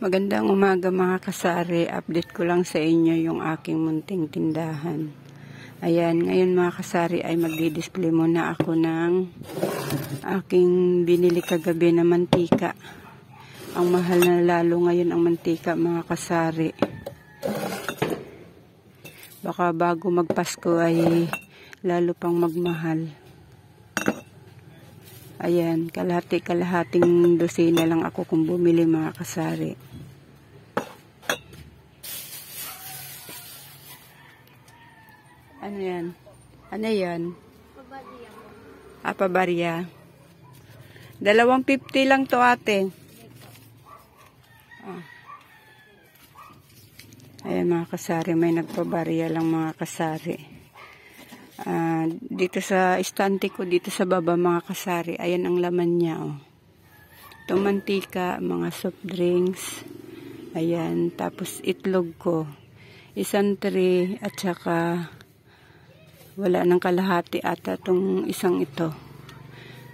Magandang umaga mga kasari, update ko lang sa inyo yung aking munting tindahan. Ayan, ngayon mga kasari ay magdi-display muna ako ng aking binili kagabi na mantika. Ang mahal na lalo ngayon ang mantika mga kasari. Baka bago magpasko ay lalo pang magmahal. Ayan, kalahati-kalahating dosina lang ako kung bumili mga kasari. Ano yan? Ano yan? Pabarya. 250 lang to ate. Oh. Ayan mga kasari, may nagpabarya lang mga kasari. Dito sa istante ko, dito sa baba mga kasari, ayan ang laman niya. Oh. Itong mantika, mga soft drinks. Ayan, tapos itlog ko. Isang tray at saka wala nang kalahati ata itong isang ito.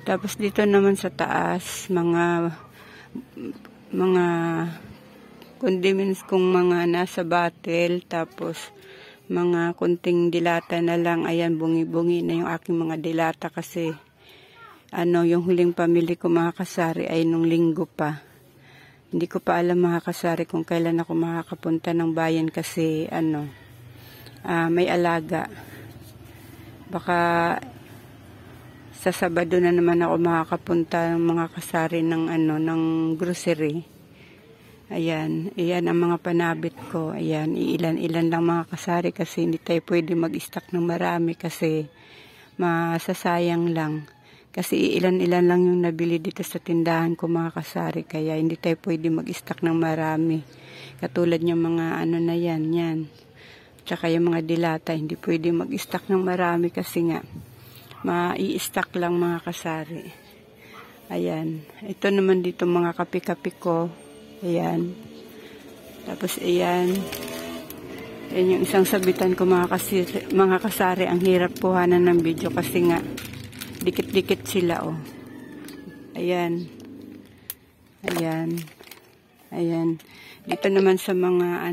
Tapos dito naman sa taas, mga condiments kong mga nasa bottle, tapos mga kunting dilata na lang. Ayan, bungi-bungi na yung aking mga dilata kasi yung huling pamili ko mga kasari ay nung linggo pa. Hindi ko pa alam mga kasari kung kailan ako makakapunta ng bayan kasi may alaga. Baka sa Sabado na naman ako makakapunta ng mga kasari ng ng grocery. Ayan, iyan ang mga panabit ko. Ayan, ilan-ilan lang mga kasari kasi hindi tayo pwede mag-stock ng marami kasi masasayang lang. Kasi ilan-ilan lang yung nabili dito sa tindahan ko mga kasari, kaya hindi tayo pwede mag-stock ng marami. Katulad yung mga na yan. Tsaka yung mga dilata, hindi pwede mag-stock ng marami kasi nga mai-stock lang mga kasari. Ayan, ito naman dito mga kape-kape ko. Ayan. Tapos ayan. Ayan yung isang sabitan ko mga kasari. Ang hirap kuhanan ng video kasi nga dikit-dikit sila oh. Ayan. Ayan. Ayan. Dito naman sa mga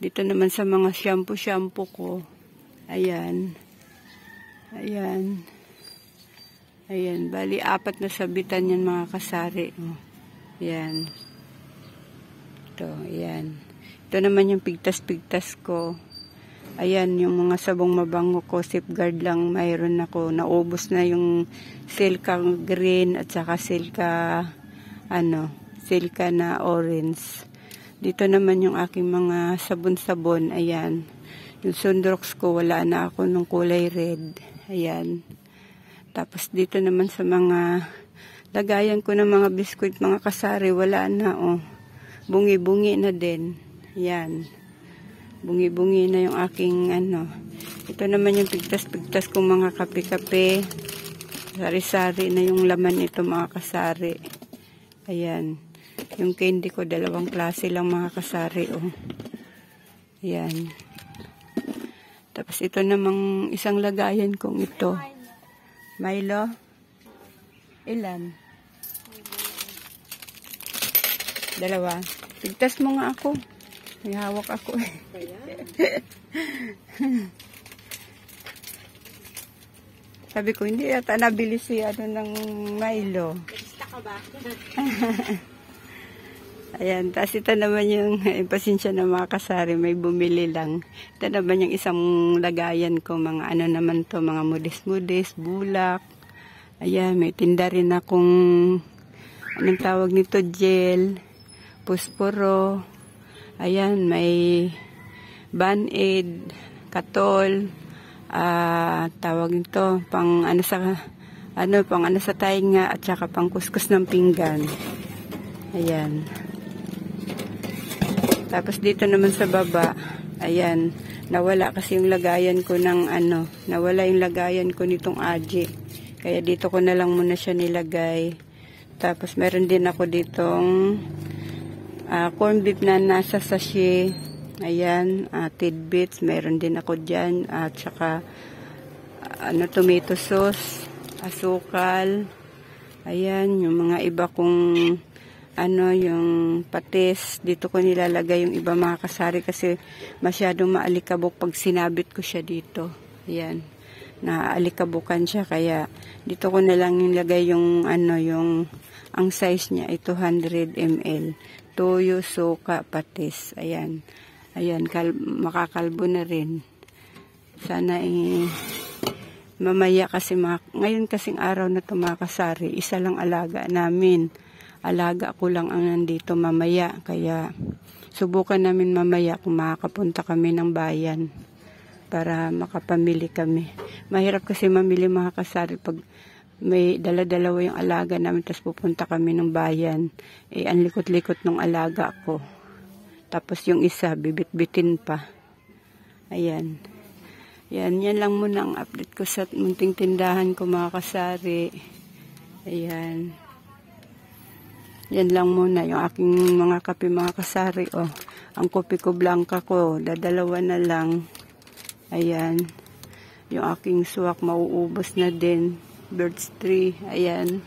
dito naman sa mga shampoo ko. Ayan. Ayan. Ayan. Bali 4 na sabitan yan mga kasari oh. Ayan. Ito, ayan. Ito naman yung pigtas-pigtas ko. Ayan, yung mga sabong mabango ko, safeguard lang mayroon ako. Naubos na yung silka green at saka silka na orange. Dito naman yung aking mga sabon-sabon. Ayan. Yung Sundrox ko, wala na ako ng kulay red. Ayan. Tapos dito naman sa mga lagayan ko ng mga biskuit, mga kasari, wala na oh. Bungi-bungi na din. Yan. Bungi-bungi na yung aking Ito naman yung pigtas-pigtas kong mga kape-kape. Sari-sari na yung laman nito mga kasari. Ayan. Yung candy ko, 2 klase lang mga kasari oh. Ayan. Tapos ito namang isang lagayan kong ito. Milo. Ilan? 2. Pigtas mo nga ako. May hawak ako eh. Sabi ko, hindi yata nabili si ng Milo. Basta ka ba? Ayan, tapos ito naman yung pasensya na mga kasari, may bumili lang. Ito naman yung isang lagayan ko, mga naman to, mga mudis-mudis, bulak. Ayan, may tinda rin akong, anong tawag nito, gel, pusporo. Ayan, may Band-Aid, Katol, tawag nito, pang sa tainga at saka pang kuskus ng pinggan. Ayan. Tapos dito naman sa baba, ayan, nawala kasi yung lagayan ko ng nawala yung lagayan ko nitong aji. Kaya dito ko na lang muna siya nilagay. Tapos meron din ako ditong corn beef na nasa sachet. Ayan, tidbits, meron din ako dyan. At saka tomato sauce, asukal. Ayan, yung mga iba kong yung patis. Dito ko nilalagay yung iba mga kasari kasi masyadong maalikabok pag sinabit ko siya dito. Ayan. Naalikabukan siya kaya dito ko na lang nilagay yung ang size niya ay 200 ml. Toyo, suka, patis. Ayan. Ayan, makakalbo na rin. Sana mamaya kasi ngayon kasing araw na ito mga kasari, isa lang alaga namin. Alaga ko lang ang nandito mamaya. Kaya subukan namin mamaya kung makakapunta kami ng bayan para makapamili kami. Mahirap kasi mamili mga kasari pag may dala-dalawa yung alaga namin tapos pupunta kami ng bayan. Ang likot-likot ng alaga ko. Tapos yung isa, bibit-bitin pa. Ayan. Yan lang muna ang update ko sa munting tindahan ko mga kasari. Ayan. Yan lang muna yung aking mga kape mga kasari. Ang kopi ko blanca ko, dadalawa na lang. Ayan. Yung aking suwak mauubos na din. Birds tree. Ayan.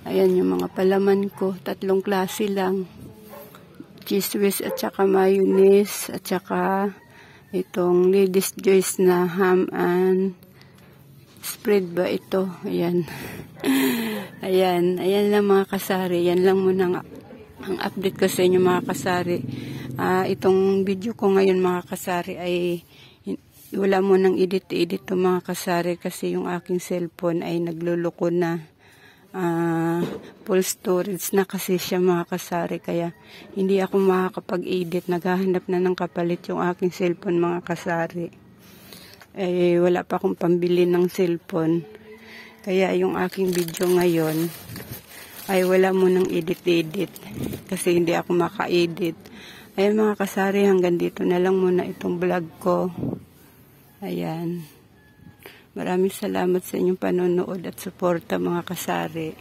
Ayan yung mga palaman ko. 3 klase lang. Cheese whiz at saka mayonnaise at saka itong Ladies Choice na ham and spread ba ito? Ayan. Ayan lang mga kasari. Yan lang muna ang update ko sa inyo mga kasari. Itong video ko ngayon mga kasari ay wala mo nang edit to mga kasari kasi yung aking cellphone ay nagluluko na. Full storage na kasi siya mga kasari kaya hindi ako makakapag-edit. Naghahanap na ng kapalit yung aking cellphone mga kasari. Wala pa akong pambili ng cellphone. Kaya yung aking video ngayon ay wala mo nang edit kasi hindi ako maka-edit. Ayan mga kasari, hanggang dito na lang muna itong vlog ko. Ayan. Maraming salamat sa inyong panonood at suporta mga kasari.